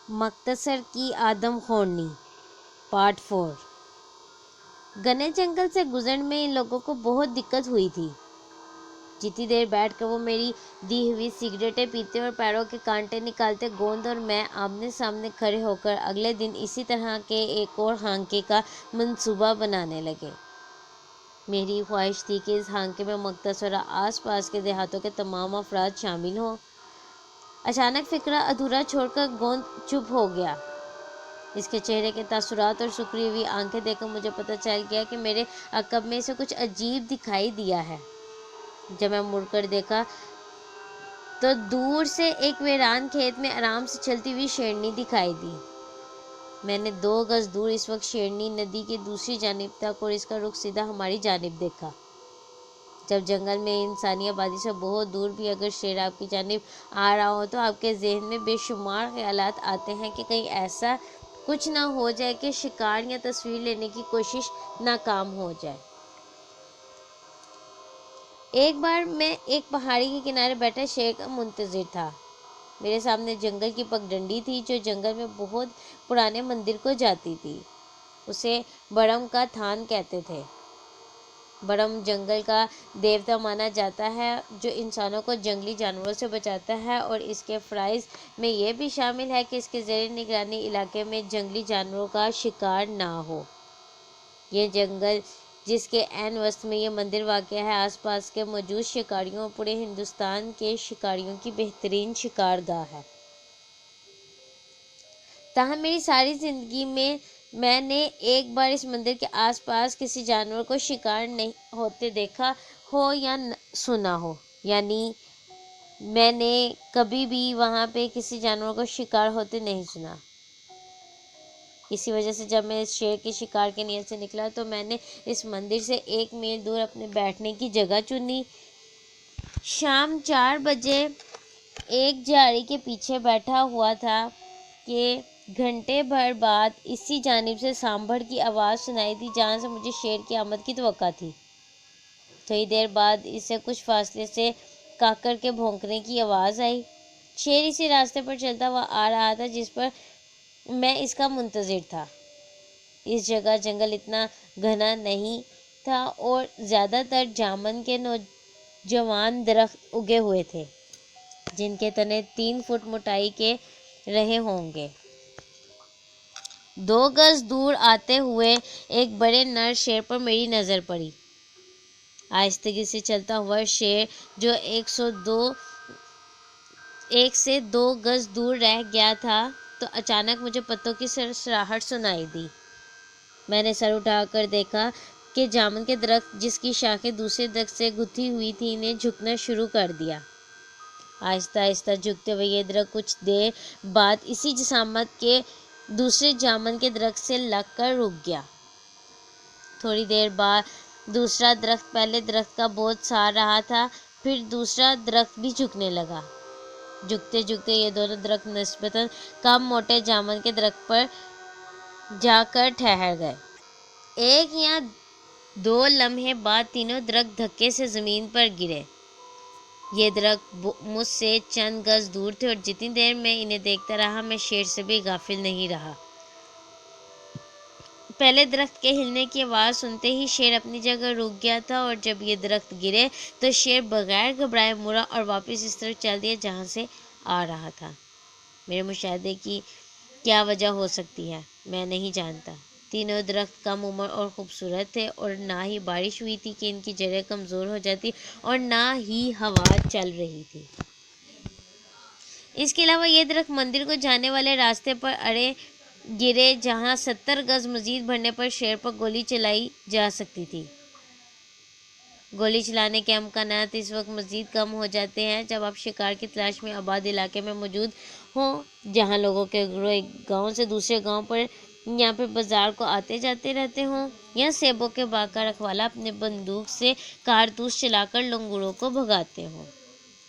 مختصر کی آدم خورنی پارٹ 4۔ گھنے جنگل سے گزرنے میں ان لوگوں کو بہت دقت ہوئی تھی۔ جتنی دیر بیٹھ کر وہ میری دی ہوئی سگریٹیں پیتے اور پیروں کے کانٹے نکالتے، گوند اور میں آمنے سامنے کھڑے ہو کر اگلے دن اسی طرح کے ایک اور ہانکے کا منصوبہ بنانے لگے۔ میری خواہش تھی کہ اس ہانکے میں مختصر اور آس پاس کے دیہاتوں کے تمام افراد شامل ہوں۔ اچانک فقرہ ادھورا چھوڑ کر گوند چپ ہو گیا۔ اس کے چہرے کے تاثرات اور سکڑی ہوئی آنکھیں دیکھ کر مجھے پتہ چل گیا کہ میرے عقب میں اسے کچھ عجیب دکھائی دیا ہے۔ جب میں مڑ کر دیکھا تو دور سے ایک ویران کھیت میں آرام سے چلتی ہوئی شیرنی دکھائی دی۔ میں نے 2 گز دور اس وقت شیرنی ندی کی دوسری جانب تک اور اس کا رخ سیدھا ہماری جانب دیکھا۔ جب جنگل میں انسانی آبادی سے بہت دور بھی اگر شیر آپ کی جانب آ رہا ہو تو آپ کے ذہن میں بے شمار خیالات آتے ہیں کہ کہیں ایسا کچھ نہ ہو جائے کہ شکار یا تصویر لینے کی کوشش ناکام ہو جائے۔ ایک بار میں ایک پہاڑی کے کنارے بیٹھا شیر کا منتظر تھا۔ میرے سامنے جنگل کی پگڈنڈی تھی جو جنگل میں بہت پرانے مندر کو جاتی تھی۔ اسے برم کا تھان کہتے تھے۔ برم جنگل کا دیوتا مانا جاتا ہے جو انسانوں کو جنگلی جانوروں سے بچاتا ہے، اور اس کے فرائض میں یہ بھی شامل ہے کہ اس کے زیر نگرانی علاقے میں جنگلی جانوروں کا شکار نہ ہو۔ یہ جنگل جس کے عین وسط میں یہ مندر واقع ہے آس پاس کے موجود شکاریوں اور پورے ہندوستان کے شکاریوں کی بہترین شکار گاہ ہے۔ تاہم میری ساری زندگی میں نے ایک بار اس مندر کے آس پاس کسی جانور کو شکار نہیں ہوتے دیکھا ہو یا سنا ہو، یعنی میں نے کبھی بھی وہاں پہ کسی جانور کو شکار ہوتے نہیں سنا۔ اسی وجہ سے جب میں اس شیر کی شکار کی نیت سے نکلا تو میں نے اس مندر سے 1 میل دور اپنے بیٹھنے کی جگہ چنی۔ شام 4 بجے ایک جھاڑی کے پیچھے بیٹھا ہوا تھا کہ گھنٹے بھر بعد اسی جانب سے سانبھڑ کی آواز سنائی دی جہاں سے مجھے شیر کی آمد کی توقع تھی۔ تھوڑی دیر بعد اسے کچھ فاصلے سے کاکڑ کے بھونکنے کی آواز آئی۔ شیر اسی راستے پر چلتا ہوا آ رہا تھا جس پر میں اس کا منتظر تھا۔ اس جگہ جنگل اتنا گھنا نہیں تھا اور زیادہ تر جامن کے نوجوان درخت اگے ہوئے تھے جن کے تنے 3 فٹ موٹائی کے رہے ہوں گے۔ 2 گز دور آتے ہوئے ایک بڑے نر شیر پر میری نظر پڑی۔ آہستگی سے چلتا ہوا شیر جو 1 سے 2 گز دور رہ گیا تھا تو اچانک مجھے پتوں کی سرسراہٹ سنائی دی۔ میں نے سر اٹھا کر دیکھا کہ جامن کے درخت جس کی شاخیں دوسرے درخت سے گتھی ہوئی تھیں نے جھکنا شروع کر دیا۔ آہستہ آہستہ جھکتے ہوئے یہ درخت کچھ دیر بعد اسی جسامت کے دوسرے جامن کے درخت سے لگ کر رک گیا۔ تھوڑی دیر بعد دوسرا درخت پہلے درخت کا بوجھ سہار رہا تھا، پھر دوسرا درخت بھی جھکنے لگا۔ جھکتے جھکتے یہ دونوں درخت نسبتاً کم موٹے جامن کے درخت پر جا کر ٹھہر گئے۔ 1 یا 2 لمحے بعد تینوں درخت دھکے سے زمین پر گرے۔ یہ درخت مجھ سے چند گز دور تھے اور جتنی دیر میں انہیں دیکھتا رہا میں شیر سے بھی غافل نہیں رہا۔ پہلے درخت کے ہلنے کی آواز سنتے ہی شیر اپنی جگہ رک گیا تھا، اور جب یہ درخت گرے تو شیر بغیر گھبرائے مڑا اور واپس اس طرف چل دیا جہاں سے آ رہا تھا۔ میرے مشاہدے کی کیا وجہ ہو سکتی ہے میں نہیں جانتا۔ تینوں درخت کم عمر اور خوبصورت تھے، اور نہ ہی بارش ہوئی تھی کہ ان کی جڑیں کمزور ہو جاتی اور نہ ہی ہوا چل رہی تھی۔ اس کے علاوہ یہ درخت مندر کو جانے والے راستے پر اڑے گرے جہاں 70 گز مزید بڑھنے پر شیر پر گولی چلائی جا سکتی تھی۔ گولی چلانے کے امکانات اس وقت مزید کم ہو جاتے ہیں جب آپ شکار کی تلاش میں آباد علاقے میں موجود ہوں جہاں لوگوں کے گروہ ایک گاؤں سے دوسرے گاؤں پر یا پھر بازار کو آتے جاتے رہتے ہوں، یا سیبوں کے باغ کا رکھوالا اپنے بندوق سے کارتوس چلا کر لنگوروں کو بھگاتے ہوں۔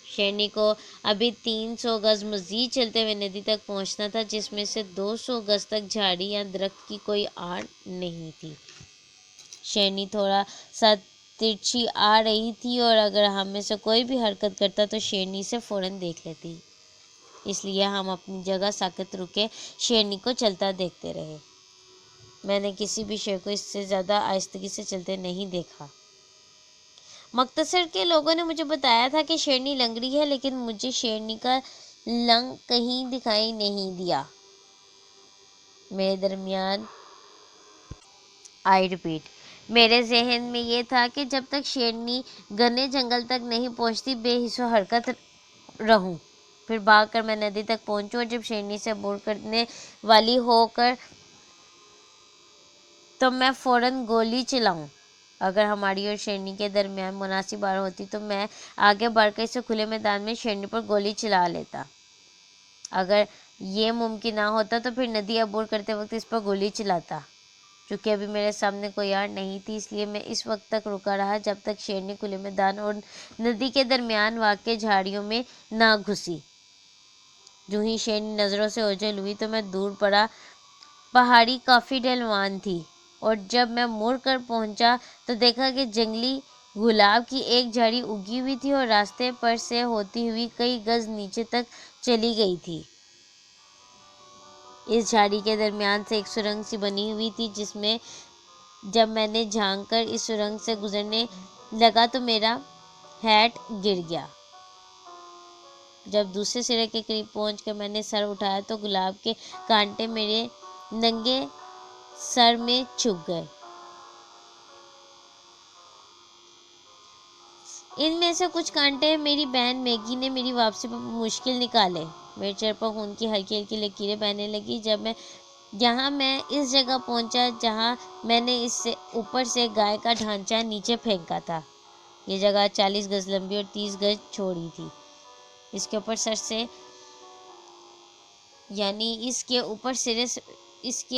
شیرنی کو ابھی 300 گز مزید چلتے ہوئے ندی تک پہنچنا تھا جس میں سے 200 گز تک جھاڑی یا درخت کی کوئی آڑ نہیں تھی۔ شیرنی تھوڑا سا ترچھی آ رہی تھی اور اگر ہم میں سے کوئی بھی حرکت کرتا تو شیرنی سے فوراً دیکھ لیتی۔ اس لیے ہم اپنی جگہ ساکت رکے شیرنی کو چلتا دیکھتے رہے۔ میں نے کسی بھی شے کو اس سے زیادہ آہستگی سے چلتے نہیں دیکھا۔ مختصر کے لوگوں نے مجھے بتایا تھا کہ شیرنی لنگڑی ہے، لیکن مجھے شیرنی کا لنگ کہیں دکھائی نہیں دیا۔ میرے درمیان آئی ریپیٹ، میرے ذہن میں یہ تھا کہ جب تک شیرنی گھنے جنگل تک نہیں پہنچتی بے حس و حرکت رہوں۔ پھر بھاگ کر میں ندی تک پہنچوں اور جب شیرنی سے عبور کرنے والی ہو کر تو میں فوراً گولی چلاؤں۔ اگر ہماری اور شیرنی کے درمیان مناسب آڑ ہوتی تو میں آگے بڑھ کر اسے کھلے میدان میں شیرنی پر گولی چلا لیتا۔ اگر یہ ممکن نہ ہوتا تو پھر ندی عبور کرتے وقت اس پر گولی چلاتا۔ چونکہ ابھی میرے سامنے کوئی آڑ نہیں تھی، اس لیے میں اس وقت تک رکا رہا جب تک شیرنی کھلے میدان اور ندی کے درمیان واقع جھاڑیوں میں نہ گھسی۔ جو ہی شیرنی نظروں سے اوجھل ہوئی تو میں دور پڑا پہاڑی کافی ڈھلوان تھی، اور جب میں مڑ کر پہنچا تو دیکھا کہ جنگلی گلاب کی ایک جھاڑی اگی ہوئی تھی اور راستے پر سے ہوتی ہوئی کئی گز نیچے تک چلی گئی تھی۔ اس جھاڑی کے درمیان سے ایک سرنگ سی بنی ہوئی تھی، جس میں جب میں نے جھانک کر اس سرنگ سے گزرنے لگا تو میرا ہیٹ گر گیا۔ جب دوسرے سرے کے قریب پہنچ کر میں نے سر اٹھایا تو گلاب کے کانٹے میرے ننگے سر میں چھپ گئے۔ ان میں سے کچھ کانٹے میری بہن میگی نے میری واپسی پر مشکل نکالے۔ میرے چہرے پر خون کی ہلکی ہلکی لکیریں بہنے لگی جب میں اس جگہ پہنچا جہاں میں نے اس سے اوپر سے گائے کا ڈھانچہ نیچے پھینکا تھا۔ یہ جگہ 40 گز لمبی اور 30 گز چوڑی تھی۔ اس کے اوپر سر سے یعنی اس کے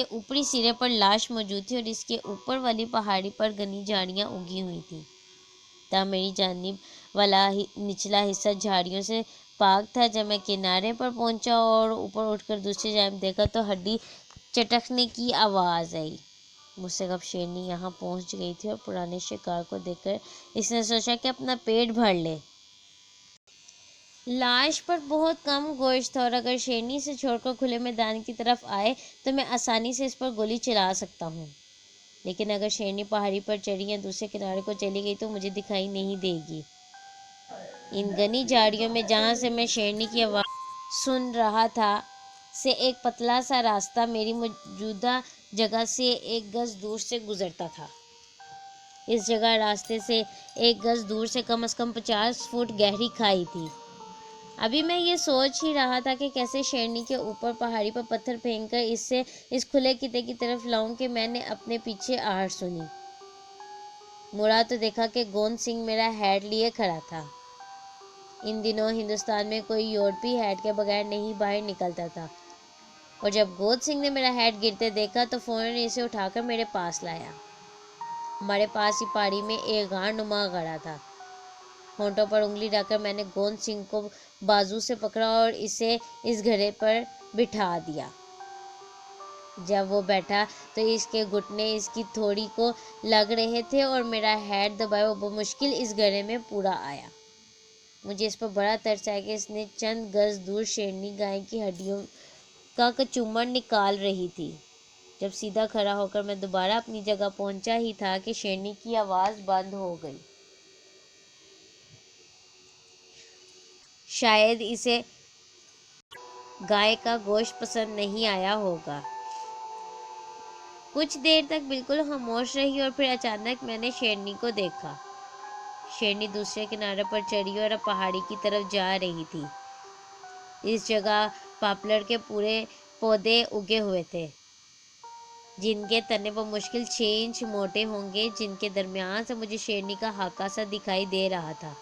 اوپری سرے پر لاش موجود تھی اور اس کے اوپر والی پہاڑی پر گھنی جھاڑیاں اگی ہوئی تھیں۔ تاہم میری جانب والا نچلا حصہ جھاڑیوں سے پاک تھا۔ جب میں کنارے پر پہنچا اور اوپر اٹھ کر دوسری جانب دیکھا تو ہڈی چٹکنے کی آواز آئی۔ مجھ سے قبل شیرنی یہاں پہنچ گئی تھی اور پرانے شکار کو دیکھ کر اس نے سوچا کہ اپنا پیٹ بھر لے۔ لاش پر بہت کم گوشت تھا اور اگر شیرنی اسے چھوڑ کر کھلے میدان کی طرف آئے تو میں آسانی سے اس پر گولی چلا سکتا ہوں، لیکن اگر شیرنی پہاڑی پر چڑھی یا دوسرے کنارے کو چلی گئی تو مجھے دکھائی نہیں دے گی۔ ان گھنی جھاڑیوں میں جہاں سے میں شیرنی کی آواز سن رہا تھا سے ایک پتلا سا راستہ میری موجودہ جگہ سے 1 گز دور سے گزرتا تھا۔ اس جگہ راستے سے 1 گز دور سے کم از کم 50 فٹ گہری کھائی تھی۔ ابھی میں یہ سوچ ہی رہا تھا کہ کیسے شیرنی کے اوپر پہاڑی پر پتھر پھینک کر اسے اس کھلے خطے کی طرف لاؤں کہ میں نے اپنے پیچھے آہٹ سنی۔ مڑا تو دیکھا کہ گوند سنگھ میرا ہیٹ لیے کھڑا تھا۔ ان دنوں ہندوستان میں کوئی یورپی ہیٹ کے بغیر نہیں باہر نکلتا تھا، اور جب گوند سنگھ نے میرا ہیٹ گرتے دیکھا تو فوراً اسے اٹھا کر میرے پاس لایا۔ ہمارے پاس ہی پہاڑی میں ایک غار نما گڑھا تھا۔ ہونٹوں پر انگلی رکھ کر میں نے گوند سنگھ کو بازو سے پکڑا اور اسے اس گھڑے پر بٹھا دیا۔ جب وہ بیٹھا تو اس کے گھٹنے اس کی تھوڑی کو لگ رہے تھے اور میرا ہیٹ دبائے وہ بمشکل اس گھڑے میں پورا آیا۔ مجھے اس پر بڑا ترس آیا کہ اس نے چند گز دور شیرنی گائے کی ہڈیوں کا کچومر نکال رہی تھی۔ جب سیدھا کھڑا ہو کر میں دوبارہ اپنی جگہ پہنچا ہی تھا کہ شیرنی کی آواز بند ہو گئی۔ شاید اسے گائے کا گوشت پسند نہیں آیا ہوگا۔ کچھ دیر تک بالکل خاموش رہی اور پھر اچانک میں نے شیرنی کو دیکھا۔ شیرنی دوسرے کنارے پر چڑھی اور اب پہاڑی کی طرف جا رہی تھی۔ اس جگہ پاپلر کے پورے پودے اگے ہوئے تھے، جن کے تنے بمشکل 6 انچ موٹے ہوں گے، جن کے درمیان سے مجھے شیرنی کا خاکہ سا دکھائی دے رہا تھا۔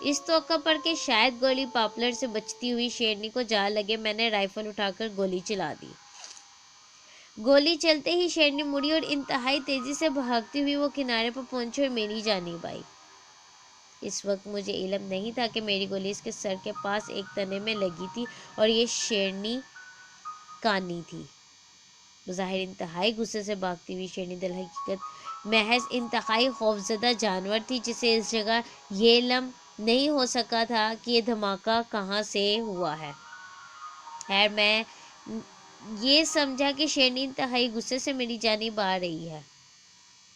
اس توقع پر کہ شاید گولی پاپلر سے بچتی ہوئی شیرنی کو جا لگے، میں نے رائفل اٹھا کر گولی چلا دی۔ گولی چلتے ہی شیرنی مڑی اور انتہائی تیزی سے بھاگتی ہوئی وہ کنارے پر پہنچی اور میری جانب آئی۔ اس وقت مجھے علم نہیں تھا کہ میری گولی اس کے سر کے پاس ایک تنے میں لگی تھی اور یہ شیرنی کانی تھی۔ بظاہر انتہائی غصے سے بھاگتی ہوئی شیرنی درحقیقت محض انتہائی خوفزدہ جانور تھی، جسے اس جگہ یہ لم نہیں ہو سکا تھا کہ یہ دھماکہ کہاں سے ہوا ہے۔ خیر میں یہ سمجھا کہ شیرنی انتہائی غصے سے میری جانب آ رہی ہے۔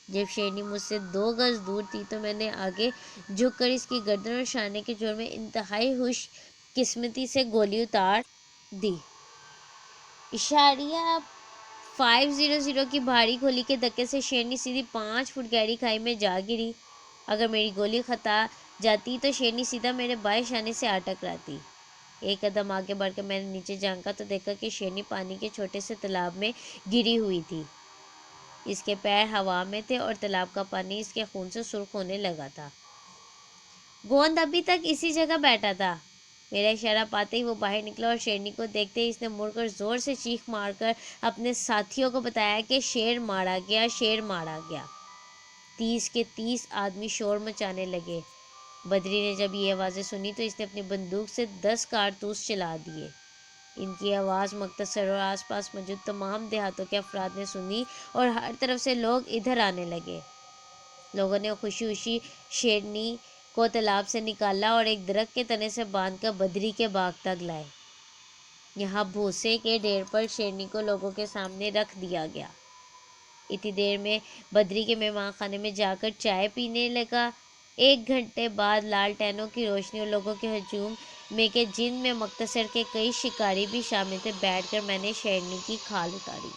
جب شیرنی مجھ سے 2 گز دور تھی تو میں نے آگے جھک کر اس کی گردن اور شانے کے جوڑ میں انتہائی خوش قسمتی سے گولی اتار دی۔ اشاریہ 500 کی بھاری گولی کے دھکے سے شیرنی سیدھی 5 فٹ گہری کھائی میں جا گری۔ اگر میری گولی خطا جاتی تو شیرنی سیدھا میرے بائیں شانے سے آ ٹکراتی۔ ایک قدم آگے بڑھ کر میں نے نیچے جھانکا تو دیکھا کہ شیرنی پانی کے چھوٹے سے تالاب میں گری ہوئی تھی۔ اس کے پیر ہوا میں تھے اور تالاب کا پانی اس کے خون سے سرخ ہونے لگا تھا۔ گوند ابھی تک اسی جگہ بیٹھا تھا۔ میرا اشارہ پاتے ہی وہ باہر نکلا اور شیرنی کو دیکھتے ہی اس نے مڑ کر زور سے چیخ مار کر اپنے ساتھیوں کو بتایا کہ شیر مارا گیا، شیر مارا گیا۔ 30 کے 30 آدمی شور مچانے لگے۔ بدری نے جب یہ آوازیں سنی تو اس نے اپنی بندوق سے 10 کارتوس چلا دیے۔ ان کی آواز مختصر اور آس پاس موجود تمام دیہاتوں کے افراد نے سنی اور ہر طرف سے لوگ ادھر آنے لگے۔ لوگوں نے خوشی خوشی شیرنی کو تالاب سے نکالا اور ایک درخت کے تنے سے باندھ کر بدری کے باغ تک لائے۔ یہاں بھوسے کے ڈھیر پر شیرنی کو لوگوں کے سامنے رکھ دیا گیا۔ اتنی دیر میں بدری کے مہمان خانے میں جا کر چائے پینے لگا۔ 1 گھنٹے بعد لالٹینوں کی روشنی اور لوگوں کے ہجوم میں کہ جن میں مختصر کے کئی شکاری بھی شامل تھے بیٹھ کر میں نے شیرنی کی کھال اتاری۔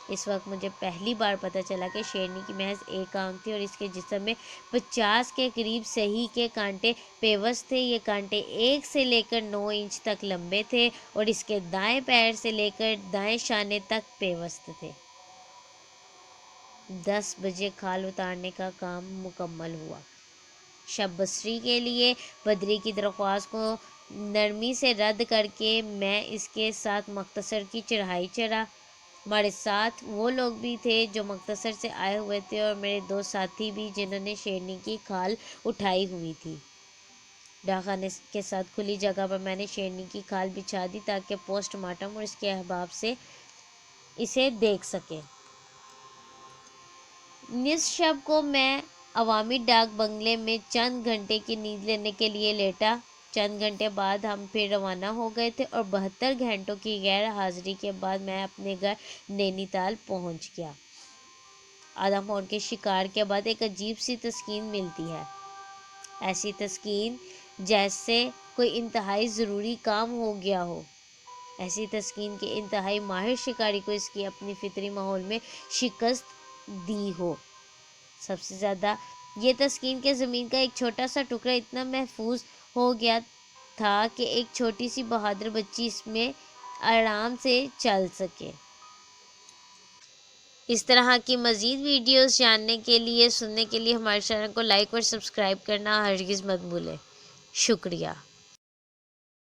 اس وقت مجھے پہلی بار پتہ چلا کہ شیرنی کی محض ایک آنکھ تھی اور اس کے جسم میں 50 کے قریب صحیح کے کانٹے پیوست تھے۔ یہ کانٹے 1 سے لے کر 9 انچ تک لمبے تھے اور اس کے دائیں پیر سے لے کر دائیں شانے تک پیوست تھے۔ 10 بجے کھال اتارنے کا کام مکمل ہوا۔ شب بسری کے لیے بدری کی درخواست کو نرمی سے رد کر کے میں اس کے ساتھ مختصر کی چڑھائی چڑھا۔ ہمارے ساتھ وہ لوگ بھی تھے جو مختصر سے آئے ہوئے تھے اور میرے 2 ساتھی بھی جنہوں نے شیرنی کی کھال اٹھائی ہوئی تھی۔ ڈاکخانے کے ساتھ کھلی جگہ پر میں نے شیرنی کی کھال بچھا دی تاکہ پوسٹ مارٹم اور اس کے احباب سے اسے دیکھ سکیں۔ نصف شب کو میں عوامی ڈاک بنگلے میں چند گھنٹے کی نیند لینے کے لیے لیٹا۔ چند گھنٹے بعد ہم پھر روانہ ہو گئے تھے اور 72 گھنٹوں کی غیر حاضری کے بعد میں اپنے گھر نینی تال پہنچ گیا۔ آدم خورنی کے شکار کے بعد ایک عجیب سی تسکین ملتی ہے، ایسی تسکین جیسے کوئی انتہائی ضروری کام ہو گیا ہو، ایسی تسکین کہ انتہائی ماہر شکاری کو اس کی اپنی فطری ماحول میں شکست دی ہو۔ سب سے زیادہ یہ تسکین کہ زمین کا ایک چھوٹا سا ٹکڑا اتنا محفوظ ہو گیا تھا کہ ایک چھوٹی سی بہادر بچی اس میں آرام سے چل سکے۔ اس طرح کی مزید ویڈیوز جاننے کے لیے، سننے کے لیے ہمارے چینل کو لائک اور سبسکرائب کرنا ہرگز مت بھولیں۔ شکریہ۔